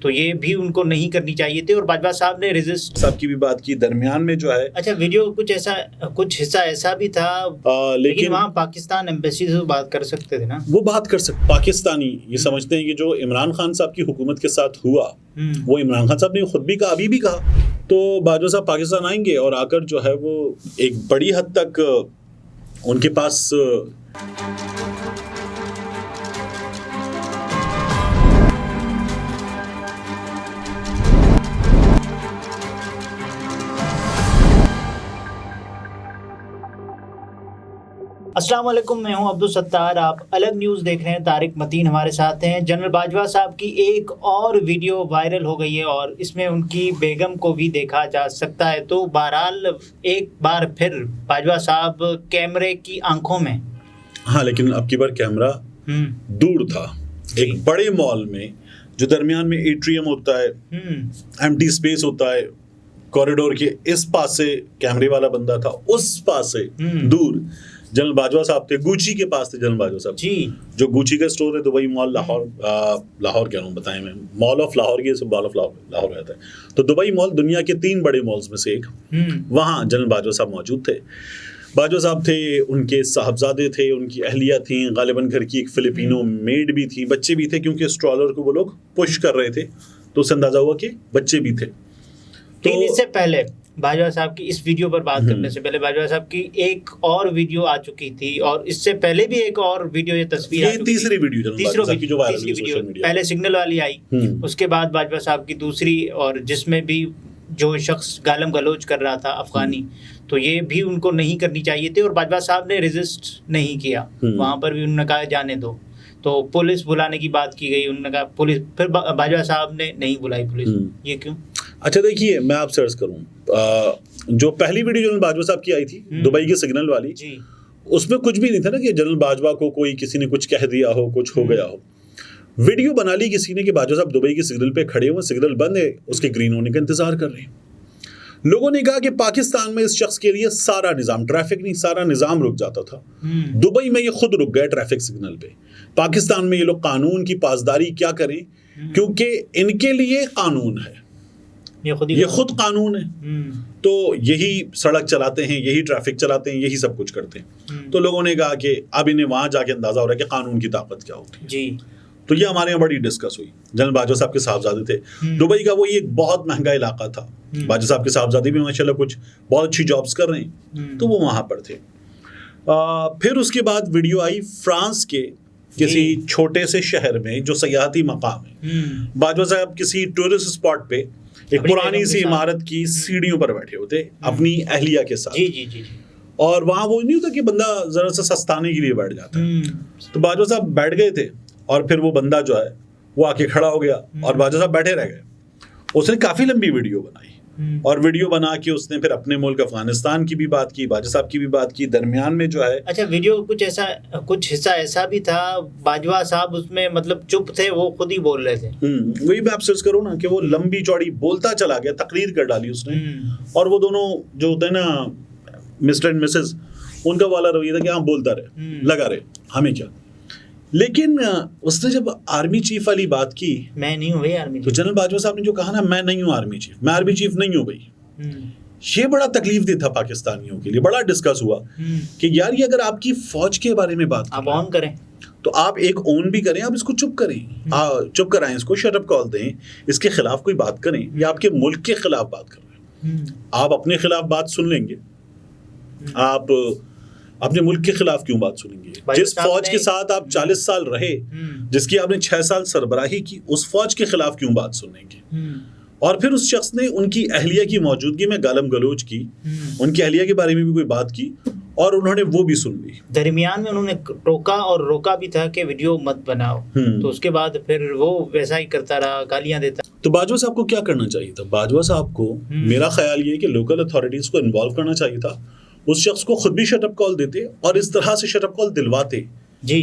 तो ये भी उनको नहीं करनी चाहिए थी और बाजवा साहब ने रेजिस्ट साहब की भी बात की, दरमियान में जो है अच्छा वीडियो कुछ हिस्सा ऐसा भी था लेकिन वहाँ पाकिस्तान एम्बेसी से बात कर सकते थे ना, वो बात कर सकते। पाकिस्तानी ये समझते हैं कि जो इमरान खान साहब की हुकूमत के साथ हुआ वो इमरान खान साहब ने खुद भी कहा, अभी भी कहा। तो बाजवा साहब पाकिस्तान आएंगे और आकर जो है वो एक बड़ी हद तक उनके पास अस्सलाम वालेकुम, मैं हूं अब्दुल सत्तार। आप अलग न्यूज़ देख रहे हैं। तारिक मतीन हमारे साथ हैं। जनरल बाजवा साहब की एक और वीडियो वायरल हो गई है और इसमें उनकी बेगम को भी देखा जा सकता है। तो बहरहाल एक बार फिर बाजवा साहब कैमरे की आंखों में। हाँ, लेकिन अब की बार कैमरा दूर था, एक बड़े मॉल में जो दरमियान में एट्रियम होता है, एम्प्टी स्पेस होता है, कॉरिडोर के इस पास से कैमरे वाला बंदा था, उस पास से दूर जनरल बाजवा साहब थे। गुची के पास थे जनरल बाजवा साहब जी, जो गुची का स्टोर है दुबई मॉल लाहौर, लाहौर क्या नाम बताएं, मैं मॉल ऑफ लाहौर, ये सब मॉल ऑफ लाहौर रहता है। तो दुबई मॉल दुनिया के 3 बड़े मॉल्स में से एक, वहाँ जनरल बाजवा साहब मौजूद थे। बाजवा साहब थे, उनके साहबजादे थे, उनकी अहलिया थी, गालिबन घर की एक फिलिपिनो मेड भी थी, बच्चे भी थे, क्योंकि स्ट्रॉलर को वो लोग पुश कर रहे थे, तो उससे अंदाजा हुआ कि बच्चे भी थे। तो इससे पहले बाजवा साहब की इस वीडियो पर बात करने से पहले बाजवा साहब की एक और वीडियो आ चुकी थी और इससे पहले भी एक और वीडियो, ये तस्वीर ये तीसरी वीडियो पहले सिग्नल वाली आई, उसके बाद बाजवा साहब की दूसरी, और जिसमें भी जो शख्स गालम गलोच कर रहा था अफगानी, तो ये भी उनको नहीं करनी चाहिए थी और बाजवा साहब ने रेजिस्ट नहीं किया। वहां पर भी उन्होंने कहा जाने दो। तो पुलिस बुलाने की बात की गई, उन्होंने कहा पुलिस, फिर बाजवा साहब ने नहीं बुलाई पुलिस। ये क्यों? अच्छा देखिए, मैं आप सर्च करूं, जो पहली वीडियो जनरल बाजवा साहब की आई थी दुबई के सिग्नल वाली, उसमें कुछ भी नहीं था ना कि जनरल बाजवा को कोई किसी ने कुछ कह दिया हो, कुछ हो गया हो। वीडियो बना ली किसी ने कि बाजवा साहब दुबई के सिग्नल पे खड़े हुए, सिग्नल बंद है, उसके ग्रीन होने का इंतजार कर रहे हैं। लोगों ने कहा कि पाकिस्तान में इस शख्स के लिए सारा निजाम, ट्रैफिक नहीं सारा निजाम रुक जाता था। दुबई में ये खुद रुक गए ट्रैफिक सिग्नल पे। पाकिस्तान में ये लोग कानून की पासदारी क्या करें, क्योंकि इनके लिए कानून है, ये खुद कानून है। तो यही सड़क चलाते हैं, यही ट्रैफिक चलाते हैं, यही सब कुछ करते हैं। तो लोगों ने कहा कि अब इन्हें वहां जाके अंदाजा हो रहा है कि कानून की ताकत क्या होती है जी। तो ये हमारे यहाँ बड़ी डिस्कस हुई। जनरल बाजवा साहब के साहबजादे थे। दुबई का वो ये एक बहुत महंगा इलाका था। बाजवा साहब के साहबजादे भी माशाल्लाह कुछ बहुत अच्छी जॉब्स कर रहे हैं, तो वो वहां पर थे। फिर उसके बाद वीडियो आई फ्रांस के किसी छोटे से शहर में जो सयाहती मकाम है। बाजवा साहब किसी टूरिस्ट स्पॉट पे एक पुरानी सी इमारत की सीढ़ियों पर बैठे होते अपनी अहलिया के साथ। जी। और वहां वो नहीं होता कि बंदा जरा सा सस्ताने के लिए बैठ जाता है। तो बाजवा साहब बैठ गए थे और फिर वो बंदा जो है वो आके खड़ा हो गया और बाजवा साहब बैठे रह गए। उसने काफी लंबी वीडियो बनाई और वीडियो बना के उसने फिर अपने मुल्क अफगानिस्तान की भी बात की, बाजवा साहब की भी बात की। दरमियान में जो है अच्छा वीडियो कुछ हिस्सा ऐसा भी था, बाजवा साहब उसमें मतलब चुप थे, वो खुद ही बोल रहे थे। वही मैं आप सर्च करूँ ना कि वो लंबी चौड़ी बोलता चला गया, तकरीर कर डाली उसने। और वो दोनों जो होते हैं ना मिस्टर एंड मिसेस, उनका वाला रवैया था कि हाँ बोलता रहे, लगा रहे, हमें क्या। लेकिन उसने जब आर्मी चीफ वाली बात की, मैं नहीं हूँ आर्मी, तो जनरल बाजवा साहब ने जो कहा ना, मैं नहीं हूँ आर्मी चीफ, मैं आर्मी चीफ नहीं हूँ भाई, ये बड़ा तकलीफ दे था पाकिस्तानियों के लिए। बड़ा डिस्कस हुआ कि यार ये अगर आपकी फौज के बारे में बात आप ऑन करें तो आप एक ओन भी करें, आप इसको चुप करें, चुप कराएं, इसको शट अप कॉल दें, इसके खिलाफ कोई बात करें, या आपके मुल्क के खिलाफ बात कर रहे हैं। आप अपने खिलाफ बात सुन लेंगे, आप अपने मुल्क के खिलाफ क्यों बात सुनेंगे? जिस फौज के साथ आप 40 साल रहे, जिसकी आपने 6 साल सरबराही की, उस फौज के खिलाफ क्यों बात सुनेंगे? और फिर उस शख्स ने उनकी अहलिया की मौजूदगी में गालम गलोच की, उनकी अहलिया के बारे में भी कोई बात की और उन्होंने वो भी सुन ली। दरमियान में उन्होंने टोका और रोका भी था कि वीडियो मत बनाओ, तो उसके बाद फिर वो वैसा ही करता रहा, गालियां देता। तो बाजवा साहब को क्या करना चाहिए था? बाजवा साहब को मेरा ख्याल ये कि लोकल अथॉरिटीज को इन्वॉल्व करना चाहिए था, उस शख्स को खुद भी शटअप कॉल देते और इस तरह से शटअप कॉल दिलवाते जी।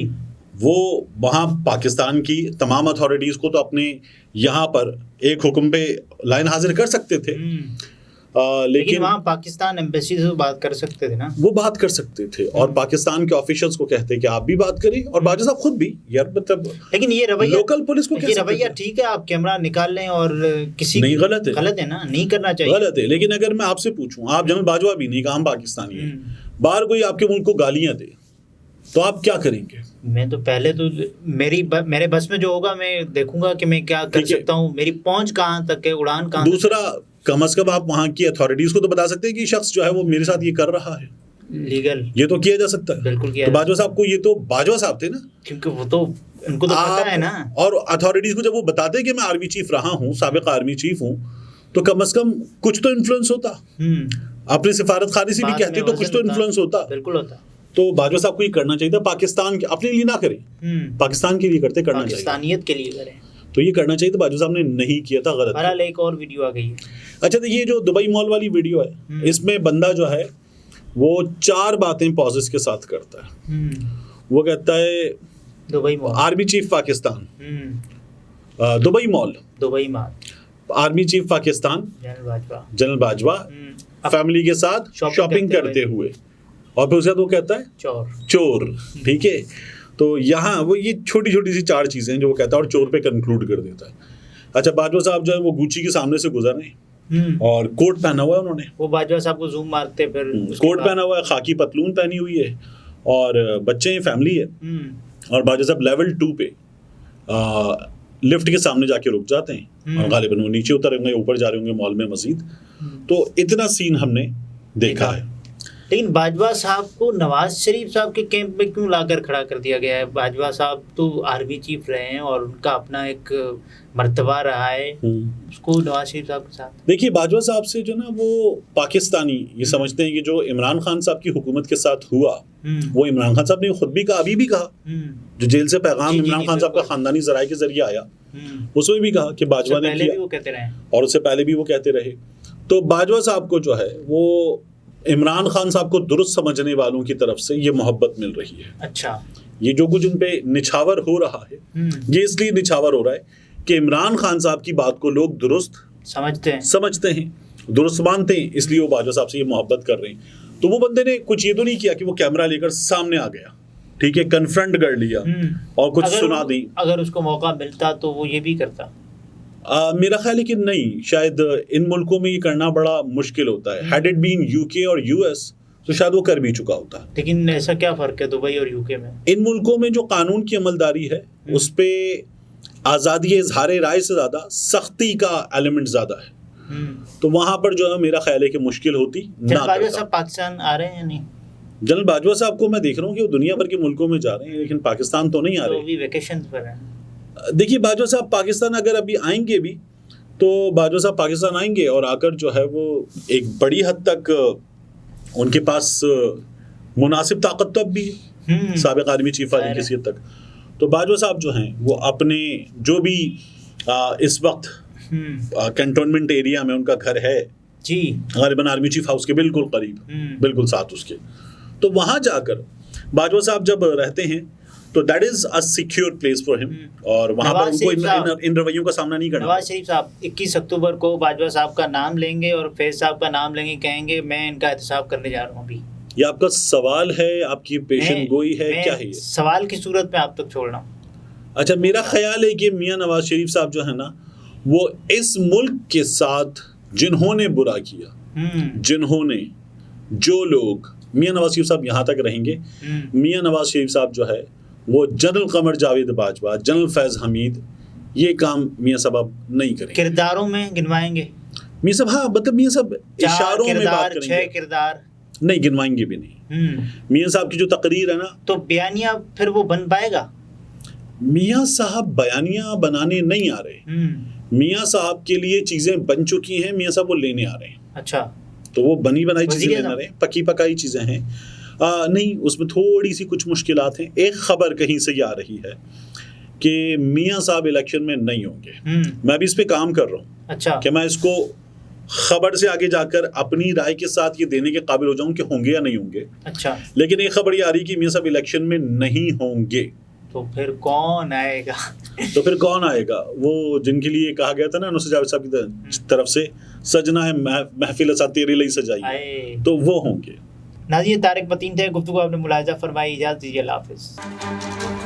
वो वहाँ पाकिस्तान की तमाम अथॉरिटीज़ को तो अपने यहाँ पर एक हुक्म पे लाइन हाजिर कर सकते थे। लेकिन वहाँ पाकिस्तान एम्बेसी से बात कर सकते थे ना, वो बात कर सकते थे और पाकिस्तान के ऑफिशियल्स को कहते कि आप भी बात करें और बाजवा साहब खुद भी यार मतलब। लेकिन ये रवैया लोकल पुलिस को ये रवैया ठीक है, आप कैमरा निकाल लें और किसी नहीं, गलत है ना, नहीं करना चाहिए, गलत है। लेकिन अगर मैं आपसे पूछूं, आप जनरल बाजवा भी नहीं, हम पाकिस्तानी है, बाहर कोई आपके मुल्क को गालियां दे तो आप क्या करेंगे? मैं तो पहले तो मेरे बस में जो होगा मैं देखूंगा कि मैं क्या कर सकता हूँ, मेरी पहुंच कहाँ तक है, उड़ान कहाँ। दूसरा, कम से कम आप वहाँ की अथॉरिटीज को तो बता सकते हैं कि शख्स जो है वो मेरे साथ ये कर रहा है, लीगल, ये तो किया जा सकता है। बिल्कुल किया। तो बाजवा साहब को, ये तो बाजवा साहब थे ना, क्योंकि वो तो उनको तो पता है ना। और अथॉरिटीज को जब वो बताते हैं कि मैं आर्मी चीफ रहा हूँ, साबिक आर्मी चीफ हूँ, तो कम से कम कुछ तो इन्फ्लुएंस होता। अपनी सिफारत खाने से भी कहते तो कुछ तो इन्फ्लुएंस होता। बिल्कुल होता। तो बाजवा साहब को ये करना चाहिए था, पाकिस्तान के अपने लिए ना करें, पाकिस्तान के लिए करते, करना चाहिए, पाकिस्तानियत के लिए करें, तो ये करना चाहिए था। बाजवा साहब ने नहीं किया था, गलत। बहरहाल एक और वीडियो आ गई है। अच्छा, तो ये जो दुबई मॉल वाली वीडियो है, इसमें बंदा जो है वो 4 बातें पॉजेस के साथ करता है। वो कहता है Dubai mall, army chief Pakistan, Dubai mall, army chief Pakistan, general Bajwa family के साथ शॉपिंग करते हुए, और फिर उसके बाद वो कहता है चोर। ठीक है, तो यहाँ वो ये छोटी छोटी सी 4 चीजें हैं जो वो कहता है और चोर पे कंक्लूड कर देता है। अच्छा, बाजवा साहब जो है वो गुची के सामने से गुजर रहे हैं और कोट पहना हुआ है उन्होंने, वो बाजवा साहब को जूम मारते, फिर कोट पहना हुआ है, खाकी पतलून पहनी हुई है और बच्चे हैं, फैमिली है। और बाजवा साहब लेवल 2 पे लिफ्ट के सामने जाके रुक जाते हैं और गालिबन वो नीचे उतर होंगे, ऊपर जा रहे होंगे मॉल में मजीद। तो इतना सीन हमने देखा है। लेकिन बाजवा साहब को नवाज शरीफ साहब के कैंप में क्यों लाकर खड़ा कर दिया गया है? बाजवा साहब तो आर्मी चीफ रहे हैं और उनका अपना एक मर्तबा रहा है, उसको नवाज शरीफ साहब के साथ। देखिए, बाजवा साहब से जो ना वो पाकिस्तानी ये समझते हैं कि जो इमरान खान साहब की हुकूमत के साथ हुआ, वो इमरान खान साहब ने खुद भी कहा, अभी भी कहा, जो जेल से पैगाम इमरान खान साहब का खानदानी जराए के जरिए आया, उसमें भी कहा कि बाजवा ने किया, वो कहते रहे और उससे पहले भी वो कहते रहे। तो बाजवा साहब को जो है वो इमरान खान साहब को दुरुस्त समझने वालों की तरफ से ये मोहब्बत मिल रही है। अच्छा, ये जो कुछ उन पे निछावर हो रहा है, ये इसलिए निछावर हो रहा है कि इमरान खान साहब की बात को लोग दुरुस्त समझते हैं, दुरुस्त मानते हैं, इसलिए वो बाजवा साहब से ये मोहब्बत कर रहे हैं। तो वो बंदे ने कुछ ये तो नहीं किया कि वो कैमरा लेकर सामने आ गया, ठीक है, कन्फ्रंट कर लिया और कुछ सुना दी। अगर उसको मौका मिलता तो वो ये भी करता। मेरा ख्याल है कि नहीं, शायद इन मुल्कों में ये करना बड़ा मुश्किल होता है। हैड इट बीन यूके और यूएस तो शायद वो कर भी चुका होता। लेकिन ऐसा क्या फर्क है दुबई और यूके में? इन मुल्कों में जो कानून की अमलदारी है उस पे आज़ादी इज़हार राय से ज़्यादा सख्ती का एलिमेंट ज़्यादा है, तो वहाँ पर जो है मेरा ख्याल है कि मुश्किल होती ना। बाजवा साहब पाकिस्तान आ रहे हैं या नहीं? जनरल बाजवा साहब को मैं देख रहा हूँ कि वो दुनिया भर के मुल्कों में जा रहे हैं, लेकिन पाकिस्तान तो नहीं आ रहे। वेकेशन पर हैं। देखिए, बाजवा साहब पाकिस्तान अगर अभी आएंगे भी तो बाजवा साहब पाकिस्तान आएंगे और आकर जो है वो एक बड़ी हद तक उनके पास मुनासिब ताकत तो अब भी है, साबिक आर्मी चीफ वाली किसी हद तक। तो बाजवा साहब जो हैं वो अपने जो भी इस वक्त कैंटोनमेंट एरिया में उनका घर है जी, गालिबन आर्मी चीफ हाउस के बिल्कुल करीब, बिल्कुल साथ उसके, तो वहाँ जाकर बाजवा साहब जब रहते हैं तो that is a secure place for him, और वहाँ पर उनको इन रवैयों का सामना नहीं करना। नवाज शरीफ साहब 21 अक्टूबर को बाजवा साहब का नाम लेंगे और फैज साहब का नाम लेंगे, कहेंगे मैं इनका एहतसाब करने जा रहा हूँ। अभी ये आपका सवाल है, आपकी पेशन गोई है, क्या है? सवाल की सूरत में आप तक छोड़ रहा हूँ। अच्छा, मेरा ख्याल है कि मियाँ नवाज शरीफ साहब जो है ना वो इस मुल्क के साथ जिन्होंने बुरा किया, जिन्होंने जो लोग, मियाँ नवाज शरीफ साहब यहाँ तक रहेंगे। मियाँ नवाज शरीफ साहब जो है वो जनरल कमर जावेद बाजवा, जनरल फैज हमीद, ये काम मियाँ साहब नहीं करेंगे। किरदारों में गिनवाएंगे मियाँ साहब? हाँ, मतलब मियाँ साहब इशारों में बात करेंगे, 6 किरदार नहीं गिनवाएंगे भी नहीं। मियाँ साहब की जो तकरीर है ना, तो बयानिया फिर वो बन पाएगा? मियाँ साहब बयानिया बनाने नहीं आ रहे, मियाँ साहब के लिए चीजें बन चुकी हैं, मियाँ साहब वो लेने आ रहे हैं। अच्छा, तो वो बनी बनाई चीजें लेने आ रहे हैं, पकी पकाई चीजें हैं। नहीं, उसमें थोड़ी सी कुछ मुश्किलात हैं। एक खबर कहीं से ये आ रही है कि मियाँ साहब इलेक्शन में नहीं होंगे। मैं भी इस पे काम कर रहा हूँ। अच्छा, कि मैं इसको खबर से आगे जाकर अपनी राय के साथ ये देने के काबिल हो जाऊं कि होंगे या नहीं होंगे। अच्छा, लेकिन एक खबर ये आ रही है कि मियाँ साहब इलेक्शन में नहीं होंगे। तो फिर कौन आएगा? वो जिनके लिए कहा गया था ना नुसरत जावेद साहब की तरफ से, सजना है महफिल असा तेरे लिए सजाई, तो वो होंगे। नाज़रीन, तारिक मतीन थे, गुफ्तगू आपने मुलाहिज़ा फरमाई। इजाज़त दीजिए, अल्लाह हाफ़िज़।